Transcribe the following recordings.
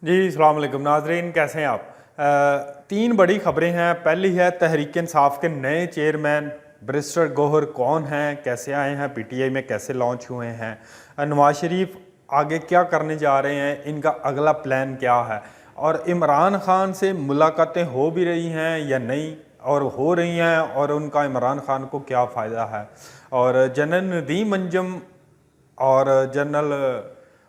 जी अस्सलाम वालेकुम नाजरीन, कैसे हैं आप। तीन बड़ी खबरें हैं। पहली है तहरीक इंसाफ के नए चेयरमैन बैरिस्टर गौहर कौन हैं, कैसे आए हैं, पीटीआई में कैसे लॉन्च हुए हैं, नवाज शरीफ आगे क्या करने जा रहे हैं, इनका अगला प्लान क्या है, और इमरान खान से मुलाकातें हो भी रही हैं या नहीं, और हो रही हैं और उनका इमरान खान को क्या फ़ायदा है, और जनरल नदीम अंजुम और जनरल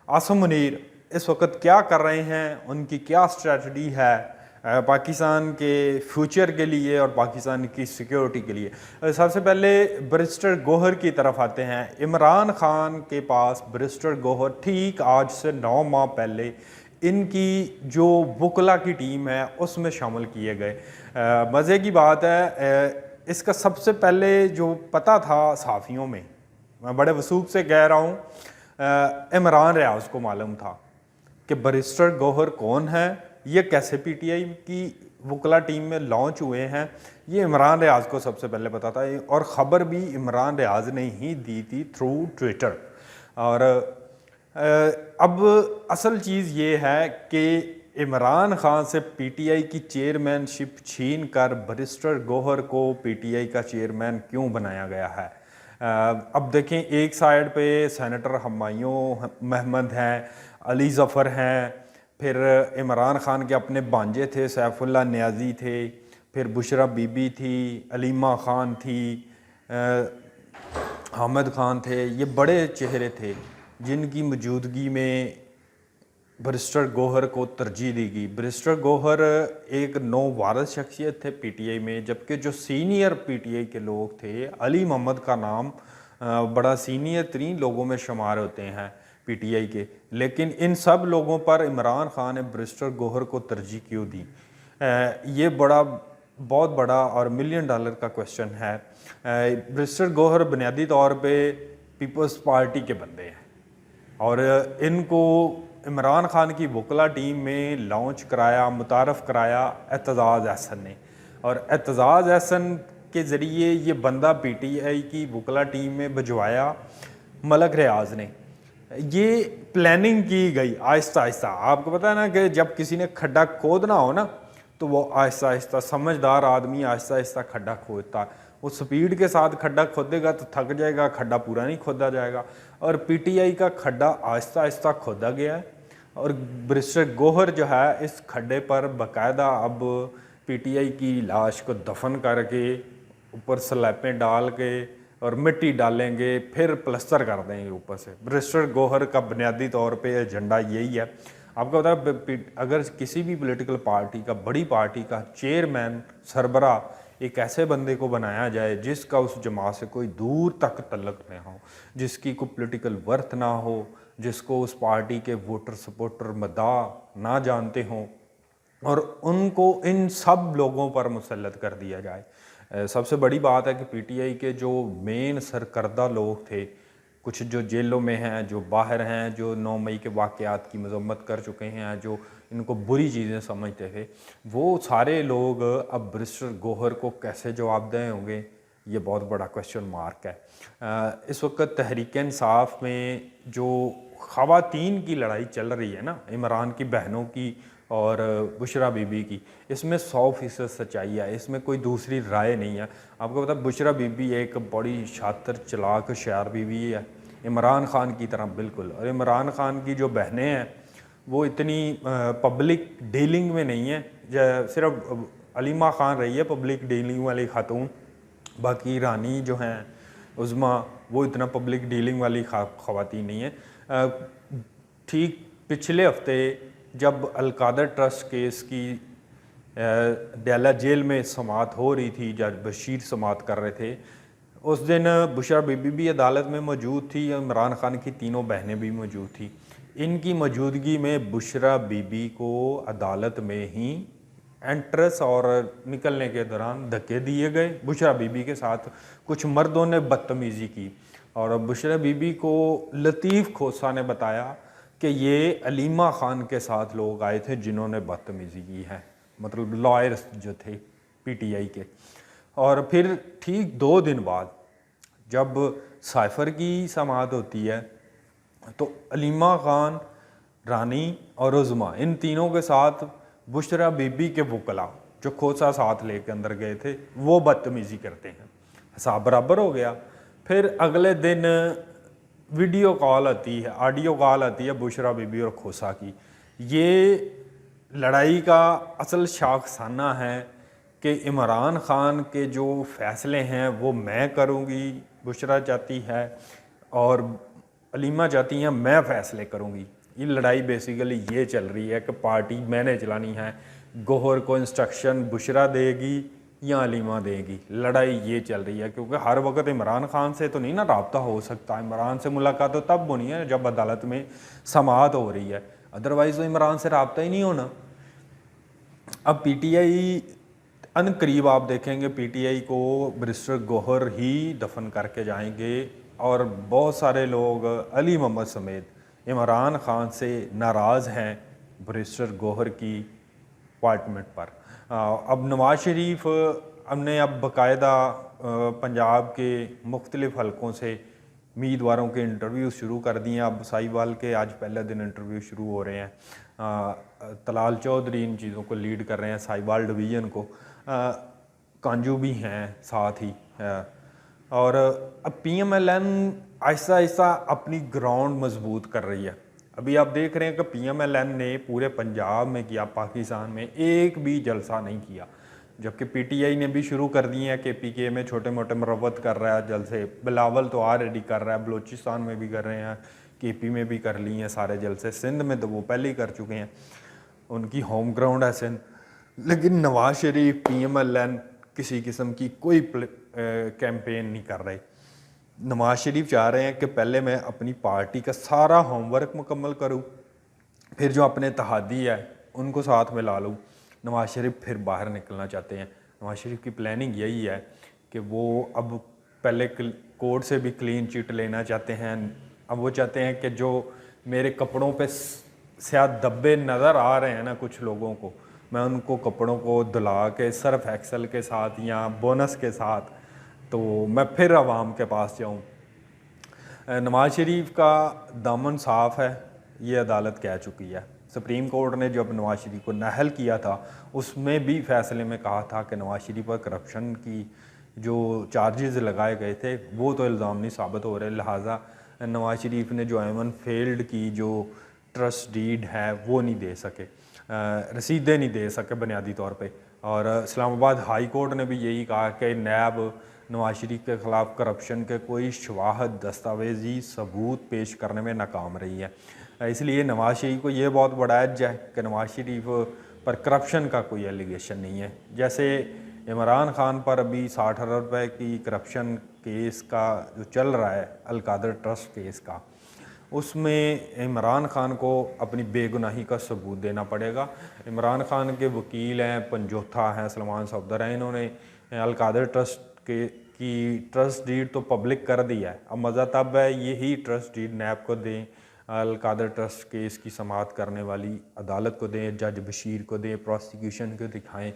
आसम मुनीर इस वक्त क्या कर रहे हैं, उनकी क्या स्ट्रेटजी है पाकिस्तान के फ्यूचर के लिए और पाकिस्तान की सिक्योरिटी के लिए। सबसे पहले बैरिस्टर गौहर की तरफ आते हैं। इमरान खान के पास बैरिस्टर गौहर ठीक आज से 9 माह पहले इनकी जो वकला की टीम है उसमें शामिल किए गए। मज़े की बात है, इसका सबसे पहले जो पता था सहाफ़ियों में, मैं बड़े वसूख से कह रहा हूँ, इमरान रियाज को मालूम था कि बैरिस्टर गौहर कौन है, ये कैसे पीटीआई की वकला टीम में लॉन्च हुए हैं, ये इमरान रियाज को सबसे पहले पता था। और ख़बर भी इमरान रियाज ने ही दी थी थ्रू ट्विटर। और अब असल चीज़ ये है कि इमरान खान से पीटीआई की चेयरमैनशिप छीन कर बैरिस्टर गौहर को पीटीआई का चेयरमैन क्यों बनाया गया है। अब देखें, एक साइड पे सेनेटर हुमायूं महमद हैं, अली ज़फ़र हैं, फिर इमरान खान के अपने भांजे थे, सैफुल्लाह नियाज़ी थे, फिर बुशरा बीबी थी, अलीमा खान थी, हामिद खान थे। ये बड़े चेहरे थे जिनकी मौजूदगी में बैरिस्टर गौहर को तरजीह दी गई। बैरिस्टर गौहर एक नौवारस शख्सियत थे पीटीआई में, जबकि जो सीनियर पीटीआई के लोग थे, अली मोहम्मद का नाम बड़ा सीनियर तरीन लोगों में शुमार होते हैं पीटीआई के, लेकिन इन सब लोगों पर इमरान खान ने बैरिस्टर गौहर को तरजीह क्यों दी, ये बहुत बड़ा और $1 मिलियन का क्वेश्चन है। बैरिस्टर गौहर बुनियादी तौर पे पीपल्स पार्टी के बंदे हैं और इनको इमरान खान की वकला टीम में लॉन्च कराया, मुतारफ़ कराया एतज़ाज़ अहसन ने, और एतज़ाज़ अहसन के ज़रिए ये बंदा पीटीआई की वकला टीम में भिजवाया मलक रियाज ने। ये प्लानिंग की गई आहिस्ता आहिस्ता। आपको पता है ना कि जब किसी ने खड्डा खोदना हो ना, तो वो आहिस्ता आहिस्ता, समझदार आदमी आहिस्ता आहिस्ता खड्डा खोदता। वो स्पीड के साथ खड्डा खोदेगा तो थक जाएगा, खड्डा पूरा नहीं खोदा जाएगा। और पीटीआई का खड्डा आहिस्ता आहिस्ता खोदा गया है और बैरिस्टर गौहर जो है इस खड्डे पर बाकायदा अब पीटीआई की लाश को दफन करके ऊपर स्लैपें डाल के और मिट्टी डालेंगे, फिर प्लस्तर कर देंगे ऊपर से। बैरिस्टर गौहर का बुनियादी तौर पे एजेंडा यही है। आपको पता है, अगर किसी भी पॉलिटिकल पार्टी का, बड़ी पार्टी का चेयरमैन, सरबरा एक ऐसे बंदे को बनाया जाए जिसका उस जमात से कोई दूर तक तल्लक न हो, जिसकी कोई पॉलिटिकल वर्थ ना हो, जिसको उस पार्टी के वोटर सपोर्टर मदा ना जानते हों, और उनको इन सब लोगों पर मुसल्लत कर दिया जाए। सबसे बड़ी बात है कि पीटीआई के जो मेन सरकर्दा लोग थे, कुछ जो जेलों में हैं, जो बाहर हैं, जो 9 मई के वाक़यात की मज़म्मत कर चुके हैं, जो इनको बुरी चीज़ें समझते थे, वो सारे लोग अब बैरिस्टर गौहर को कैसे जवाबदेह होंगे, ये बहुत बड़ा क्वेश्चन मार्क है। इस वक्त तहरीक इंसाफ में जो ख़वातीन की लड़ाई चल रही है ना, इमरान की बहनों की और बुशरा बीबी की, इसमें 100% सच्चाई है, इसमें कोई दूसरी राय नहीं है। आपको पता है, बुशरा बीबी एक बड़ी शातिर, चालाक, होशियार बीबी है, इमरान खान की तरह बिल्कुल। और इमरान खान की जो बहनें हैं वो इतनी पब्लिक डीलिंग में नहीं है, सिर्फ अलीमा खान रही है पब्लिक डीलिंग वाली खातून, बाकी रानी जो हैं उज़्मा, वो इतना पब्लिक डीलिंग वाली ख़वातीन नहीं है। ठीक पिछले हफ्ते जब अलकादर ट्रस्ट केस की डैला जेल में समाअत हो रही थी, जज बशीर समाअत कर रहे थे, उस दिन बुशरा बीबी भी अदालत में मौजूद थी, इमरान खान की तीनों बहनें भी मौजूद थी। इनकी मौजूदगी में बुशरा बीबी को अदालत में ही एंट्रेंस और निकलने के दौरान धक्के दिए गए। बुशरा बीबी के साथ कुछ मर्दों ने बदतमीज़ी की और बुशरा बीबी को लतीफ़ खोसा ने बताया कि ये अलीमा खान के साथ लोग आए थे जिन्होंने बदतमीज़ी की है, मतलब लॉयर्स जो थे पीटीआई के। और फिर ठीक 2 दिन बाद जब साइफ़र की समाअत होती है तो अलीमा खान रानी और उज़मा, इन तीनों के साथ बुशरा बीबी के वकला जो खोसा साथ लेके अंदर गए थे वो बदतमीज़ी करते हैं। हिसाब बराबर हो गया। फिर अगले दिन वीडियो कॉल आती है, ऑडियो कॉल आती है बुशरा बीबी और खोसा की। ये लड़ाई का असल शाखसाना है कि इमरान खान के जो फ़ैसले हैं वो मैं करूँगी, बुशरा चाहती है, और अलीमा चाहती हैं मैं फ़ैसले करूँगी। ये लड़ाई बेसिकली ये चल रही है कि पार्टी मैंने चलानी है, गौहर को इंस्ट्रक्शन बुशरा देगी या अलीमा देगी। लड़ाई ये चल रही है क्योंकि हर वक्त इमरान खान से तो नहीं ना रब्ता हो सकता। इमरान से मुलाकात तो तब होनी है जब अदालत में समाअत हो रही है, अदरवाइज़ तो इमरान से रब्ता ही नहीं होना। अब पीटीआई अनकरीब आप देखेंगे पीटीआई को बैरिस्टर गौहर ही दफन करके जाएंगे और बहुत सारे लोग अली मोहम्मद समेत इमरान खान से नाराज़ हैं बैरिस्टर गौहर की अपॉइंटमेंट पर। अब नवाज शरीफ हमने अब बाकायदा पंजाब के मुख्तलिफ हलकों से उम्मीदवारों के इंटरव्यू शुरू कर दिए हैं। अब साहिवाल के आज पहले दिन इंटरव्यू शुरू हो रहे हैं। तलाल चौधरी इन चीज़ों को लीड कर रहे हैं, साहिवाल डिवीज़न को। कांजू भी हैं साथ ही। और अब पीएमएलएन आहिस्ता आहिस्ता अपनी ग्राउंड मजबूत कर रही है। अभी आप देख रहे हैं कि पीएमएलएन ने पूरे पंजाब में किया, पाकिस्तान में एक भी जलसा नहीं किया, जबकि पीटीआई ने भी शुरू कर दिए हैं। केपीके में छोटे मोटे मरवत कर रहा है जलसे, बिलावल तो ऑलरेडी कर रहा है, बलूचिस्तान में भी कर रहे हैं, केपी में भी कर ली हैं सारे जलसे, सिंध में तो वो पहले ही कर चुके हैं, उनकी होम ग्राउंड है सिंध। लेकिन नवाज शरीफ पीएमएलएन किसी किस्म की कोई कैंपेन नहीं कर रहे। नवाज शरीफ चाह रहे हैं कि पहले मैं अपनी पार्टी का सारा होमवर्क मुकम्मल करूं, फिर जो अपने इत्तेहादी है उनको साथ में ला लूँ। नवाज शरीफ फिर बाहर निकलना चाहते हैं। नवाज शरीफ की प्लानिंग यही है कि वो अब पहले कोर्ट से भी क्लीन चिट लेना चाहते हैं। अब वो चाहते हैं कि जो मेरे कपड़ों पे शायद धब्बे नज़र आ रहे हैं ना कुछ लोगों को, मैं उनको कपड़ों को धुला के सर्फ एक्सल के साथ या बोनस के साथ तो मैं फिर आवाम के पास जाऊँ। नवाज शरीफ का दामन साफ़ है, ये अदालत कह चुकी है। सुप्रीम कोर्ट ने जब नवाज शरीफ को नाअहल किया था उसमें भी फैसले में कहा था कि नवाज शरीफ पर करप्शन की जो चार्जेस लगाए गए थे वो तो इल्ज़ाम नहीं साबित हो रहे, लिहाजा नवाज शरीफ ने जो एमन फील्ड की जो ट्रस्ट डीड है वो नहीं दे सके, रसीदें नहीं दे सके बुनियादी तौर पे। और इस्लामाबाद हाई कोर्ट ने भी यही कहा कि नैब नवाज शरीफ के ख़िलाफ़ करप्शन के कोई शवाहद दस्तावेजी सबूत पेश करने में नाकाम रही है। इसलिए नवाज शरीफ को ये बहुत बड़ा एज है कि नवाज शरीफ पर करप्शन का कोई एलिगेशन नहीं है। जैसे इमरान खान पर अभी 60 अरब रुपए की करप्शन केस का जो चल रहा है, अलकादर ट्रस्ट केस का, उसमें इमरान खान को अपनी बेगुनाही का सबूत देना पड़ेगा। इमरान खान के वकील हैं, पंजोथा हैं, सलमान सफदर हैं, इन्होंने अलकादर ट्रस्ट की ट्रस्ट डीड तो पब्लिक कर दिया है। अब मज़ा तब है यही ट्रस्ट डीड नैब को दें, अलकादर ट्रस्ट केस की समाअत करने वाली अदालत को दें, जज बशीर को दें, प्रोसिक्यूशन को दिखाएं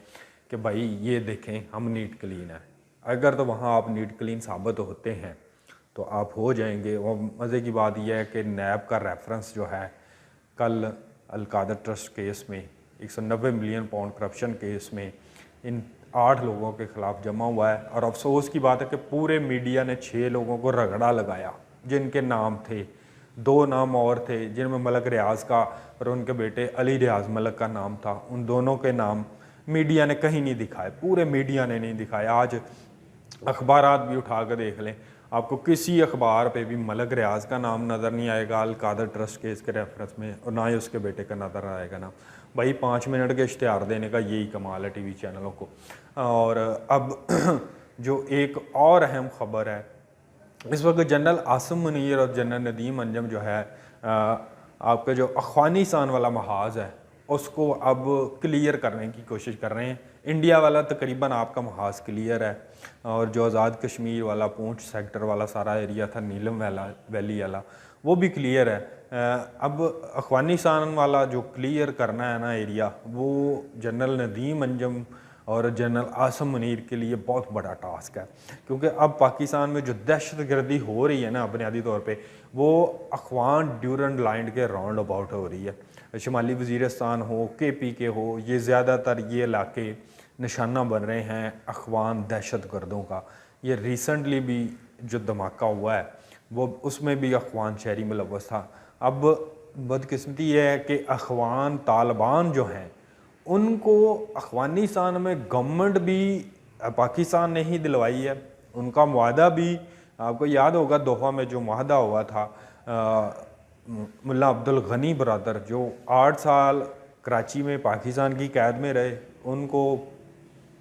कि भाई ये देखें हम नीट क्लीन है। अगर तो वहाँ आप नीट क्लीन साबित होते हैं तो आप हो जाएंगे। और मज़े की बात यह है कि नैब का रेफरेंस जो है कल अलकादर ट्रस्ट केस में 190 मिलियन पाउंड करप्शन केस में इन 8 लोगों के ख़िलाफ़ जमा हुआ है। और अफसोस की बात है कि पूरे मीडिया ने 6 लोगों को रगड़ा लगाया जिनके नाम थे, 2 नाम और थे जिनमें मलक रियाज़ का और उनके बेटे अली रियाज़ मलक का नाम था। उन दोनों के नाम मीडिया ने कहीं नहीं दिखाए, पूरे मीडिया ने नहीं दिखाए। आज अखबारात भी उठा कर देख लें, आपको किसी अखबार पे भी मलक रियाज़ का नाम नज़र नहीं आएगा अलकादर ट्रस्ट केस के रेफरेंस में, और ना ही उसके बेटे का नज़र आएगा नाम। भाई 5 मिनट के इश्तिहार देने का यही कमाल है टीवी चैनलों को। और अब जो एक और अहम ख़बर है, इस वक्त जनरल आसिम मुनीर और जनरल नदीम अंजम जो है आपका जो अफ़गानिस्तान वाला महाज है उसको अब क्लियर करने की कोशिश कर रहे हैं। इंडिया वाला तकरीबन आपका महाज क्लियर है, और जो आज़ाद कश्मीर वाला पूंछ सेक्टर वाला सारा एरिया था, नीलम वैली वाला, वो भी क्लियर है। अब अफ़गानिस्तान वाला जो क्लियर करना है ना एरिया, वो जनरल नदीम अंजम और जनरल आसम मुनीर के लिए बहुत बड़ा टास्क है, क्योंकि अब पाकिस्तान में जो दहशतगर्दी हो रही है ना बुनियादी तौर पे, वो अखवान ड्यूरन लाइन के राउंड अबाउट हो रही है। शुमाली वज़ीरिस्तान हो, KPK हो, ये ज़्यादातर ये इलाके निशाना बन रहे हैं अखवान दहशत गर्दों का। ये रिसेंटली भी जो धमाका हुआ है वो उसमें भी अखवान शहरी मुलव्वस था। अब बदकिस्मती ये है कि अखवान तालिबान जो हैं उनको अफ़गानिस्तान में गवर्नमेंट भी पाकिस्तान ने ही दिलवाई है। उनका मुआहदा भी आपको याद होगा, दोहा में जो मुआहदा हुआ था, मुल्ला अब्दुल गनी बरदर जो 8 साल कराची में पाकिस्तान की कैद में रहे, उनको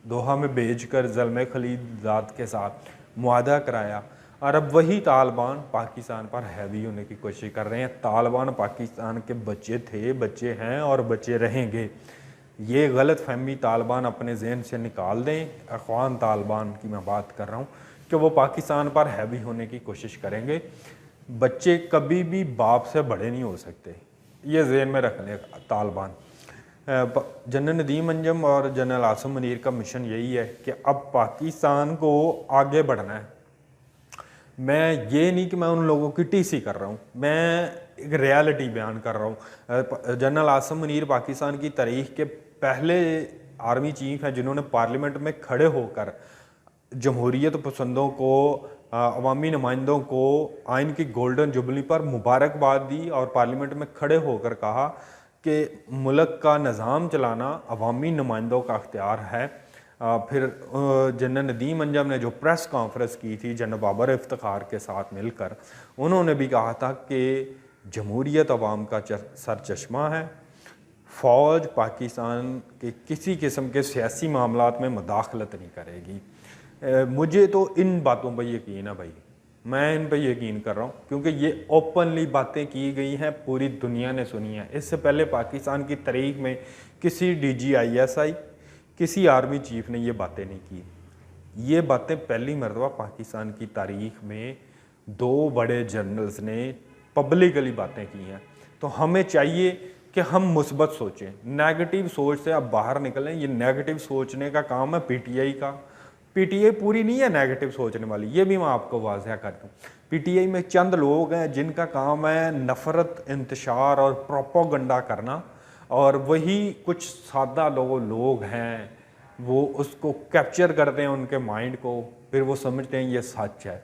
दोहा में भेजकर ज़ल्म खलीलज़ाद के साथ मुआहदा कराया। और अब वही तालिबान पाकिस्तान पर हैवी होने की कोशिश कर रहे हैं। तालिबान पाकिस्तान के बच्चे थे, बच्चे हैं और बच्चे रहेंगे। ये गलत फहमी तालिबान अपने जहन से निकाल दें। अफ़गान तालिबान की मैं बात कर रहा हूँ कि वो पाकिस्तान पर हैवी होने की कोशिश करेंगे। बच्चे कभी भी बाप से बड़े नहीं हो सकते, ये जहन में रख लें तालिबान। जनरल नदीम अंजम और जनरल आसम मुनीर का मिशन यही है कि अब पाकिस्तान को आगे बढ़ना है। मैं ये नहीं कि मैं उन लोगों की टीसी कर रहा हूँ, मैं एक रियलिटी बयान कर रहा हूँ। जनरल आसम मुनीर पाकिस्तान की तारीख के पहले आर्मी चीफ हैं जिन्होंने पार्लियामेंट में खड़े होकर जमहूरियत पसंदों को, अवामी नुमाइंदों को आइन की गोल्डन जुबली पर मुबारकबाद दी और पार्लियामेंट में खड़े होकर कहा कि मुल्क का निज़ाम चलाना अवामी नुमाइंदों का अख्तियार है। फिर जनरल नदीम अंजम ने जो प्रेस कॉन्फ्रेंस की थी जनरल बाबर इफ्तिखार के साथ मिलकर, उन्होंने भी कहा था कि जमहूरियत अवाम का सर चश्मा है, फ़ौज पाकिस्तान के किसी किस्म के सियासी मामलात में मुदाखलत नहीं करेगी। मुझे तो इन बातों पर यकीन है भाई, मैं इन पर यकीन कर रहा हूँ, क्योंकि ये ओपनली बातें की गई हैं, पूरी दुनिया ने सुनी है। इससे पहले पाकिस्तान की तारीख में किसी DGISI, किसी आर्मी चीफ ने ये बातें नहीं की। ये बातें पहली मरतबा पाकिस्तान की तारीख में 2 बड़े जनरल्स ने पब्लिकली बातें की हैं। तो हमें चाहिए कि हम मुस्बत सोचें, नेगेटिव सोच से अब बाहर निकलें। ये नेगेटिव सोचने का काम है PTI का। PTI पूरी नहीं है नेगेटिव सोचने वाली, ये भी मैं आपको वाज़ह कर दूँ। PTI में चंद लोग हैं जिनका काम है नफ़रत, इंतशार और प्रोपोगंडा करना, और वही कुछ सादा लोग हैं वो उसको कैप्चर करते हैं उनके माइंड को, फिर वो समझते हैं ये सच है।